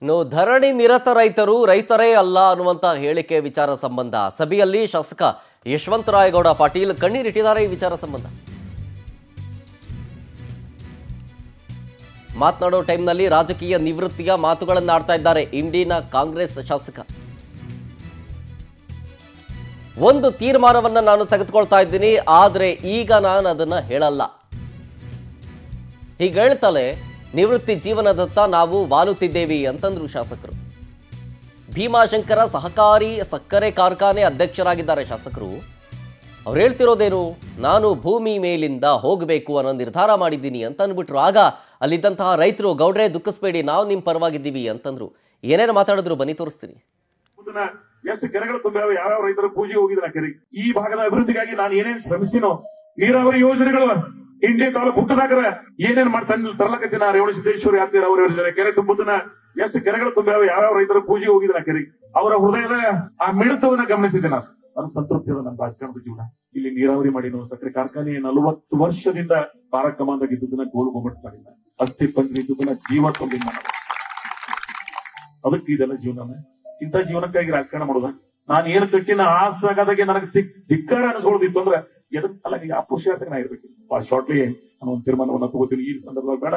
ಇನ್ನು ಧರಣಿ ನಿರತ ರೈತರು ರೈತರೇ ಅಲ್ಲ ಅನ್ನುವಂತ ಹೇಳಿಕೆ ವಿಚಾರ ಸಂಬಂಧ ಸಭೆಯಲ್ಲಿ ಶಾಸಕ ಯಶವಂತರಾಯಗೌಡ ಪಾಟೀಲ್ ಕಣ್ಣೀರಿಟ್ಟಿದ್ದಾರೆ. ಈ ವಿಚಾರ ಸಂಬಂಧ ಮಾತನಾಡೋ ಟೈಮ್ನಲ್ಲಿ ರಾಜಕೀಯ ನಿವೃತ್ತಿಯ ಮಾತುಗಳನ್ನು ಆಡ್ತಾ ಇದ್ದಾರೆ ಇಂಡಿನ ಕಾಂಗ್ರೆಸ್ ಶಾಸಕ. ಒಂದು ತೀರ್ಮಾನವನ್ನ ನಾನು ತೆಗೆದುಕೊಳ್ತಾ ಇದ್ದೀನಿ, ಆದರೆ ಈಗ ನಾನು ಅದನ್ನ ಹೇಳಲ್ಲ. ಹೀಗೆ ಹೇಳ್ತಲೇ ನಿವೃತ್ತಿ ಜೀವನದತ್ತ ನಾವು ವಾಲುತ್ತಿದ್ದೇವೆ ಅಂತಂದ್ರು ಶಾಸಕರು. ಭೀಮಾಶಂಕರ ಸಹಕಾರಿ ಸಕ್ಕರೆ ಕಾರ್ಖಾನೆ ಅಧ್ಯಕ್ಷರಾಗಿದ್ದಾರೆ ಶಾಸಕರು. ಅವ್ರು ಹೇಳ್ತಿರೋದೇನು, ನಾನು ಭೂಮಿ ಮೇಲಿಂದ ಹೋಗಬೇಕು ಅನ್ನೋ ನಿರ್ಧಾರ ಮಾಡಿದ್ದೀನಿ ಅಂತ ಅಂದ್ಬಿಟ್ರು. ಆಗ ಅಲ್ಲಿದ್ದಂತಹ ರೈತರು, ಗೌಡ್ರೆ ದುಃಖಿಸ್ಬೇಡಿ, ನಾವು ನಿಮ್ಮ ಪರವಾಗಿದ್ದೀವಿ ಅಂತಂದ್ರು. ಏನೇನು ಮಾತಾಡಿದ್ರು ಬನ್ನಿ ತೋರಿಸ್ತೀನಿ. ಎಷ್ಟು ಕೆರೆಗಳು ತುಂಬ್ಯಾವ, ಯಾವ್ಯಾವ ರೈತರು ಪೂಜೆ ಹೋಗಿದ್ರ ಕೆರೆ. ಈ ಭಾಗದ ಅಭಿವೃದ್ಧಿಗಾಗಿ ನಾನು ಏನೇನು ಶ್ರಮಿಸಿನೋ, ನೀರಾವರಿ ಯೋಜನೆಗಳು ಇಂಡಿ ತಾಲೂಕು ಹುಟ್ಟದಾಗ್ರ ಏನೇನ್ ತರ್ಲಕತ್ತಿನ ರೇವಣ ಸಿದ್ದೇಶ್ವರ ಯಾತ್ರೆ ಅವ್ರ ಯೋಜನೆ ಕೆರೆ ತುಂಬುದನ್ನ ಎಷ್ಟು ಕೆರೆಗಳು ತುಂಬ್ಯಾವ, ಯಾವ್ಯಾವ ರೈತರು ಪೂಜೆ ಹೋಗಿದ್ರ ಕೆರೆ. ಅವರ ಹೃದಯದ ಆ ಮಿಡಿತವನ್ನ ಗಮನಿಸಿದ್ದೆ ನಾನು. ನನ್ನ ಸಂತೃಪ್ತಿ ಅದ ನನ್ನ ರಾಜಕಾರಣದ ಜೀವನ. ಇಲ್ಲಿ ನೀರಾವರಿ ಮಾಡಿನೋ, ಸಕ್ಕರೆ ಕಾರ್ಖಾನೆ 40 ವರ್ಷದಿಂದ ತಾರಕಮಾಂದಾಗಿದ್ದದನ್ನ ಗೋಲು ಗೊಮ್ಮಟ್ ಮಾಡಿಲ್ಲ, ಅಸ್ಥಿ ಪಂಚ ಜೀವ ತುಂಬಿಲ್ಲ. ಅದಕ್ಕೆ ಇದೆಲ್ಲ ಜೀವನ. ಇಂಥ ಜೀವನಕ್ಕಾಗಿ ರಾಜಕಾರಣ ಮಾಡೋದ. ನಾನು ಏನು ಕಟ್ಟಿನ ಆಸನಾಗದಾಗೆ ನನಗೆ ಧಿಕ್ಕಾರ ಅನಿಸ್ಕೊಳ್ಳೋದಿತ್ತು ಅಂದ್ರೆ ಅಲ್ಲ, ಆ ಪುರುಷಾರ್ಥಕ್ಕೆ ನಾ ಇರ್ಬೇಕು. ಶಾರ್ಟ್ಲಿ ನಾನು ಒಂದು ತೀರ್ಮಾನವನ್ನು ತಗೋತೀನಿ. ಈ ಸಂದರ್ಭದಲ್ಲಿ ಬೇಡ,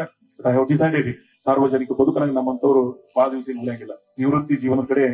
ಐ ಹ್ಯಾವ್ ಡಿಸೈಡೆಡ್ ಸಾರ್ವಜನಿಕ ಬದುಕನಾಗ ನಮ್ಮಂತವ್ರು ಬಹಳ ದಿವಸ ಉಳಿಯಂಗಿಲ್ಲ. ನಿವೃತ್ತಿ ಜೀವನದ ಕಡೆ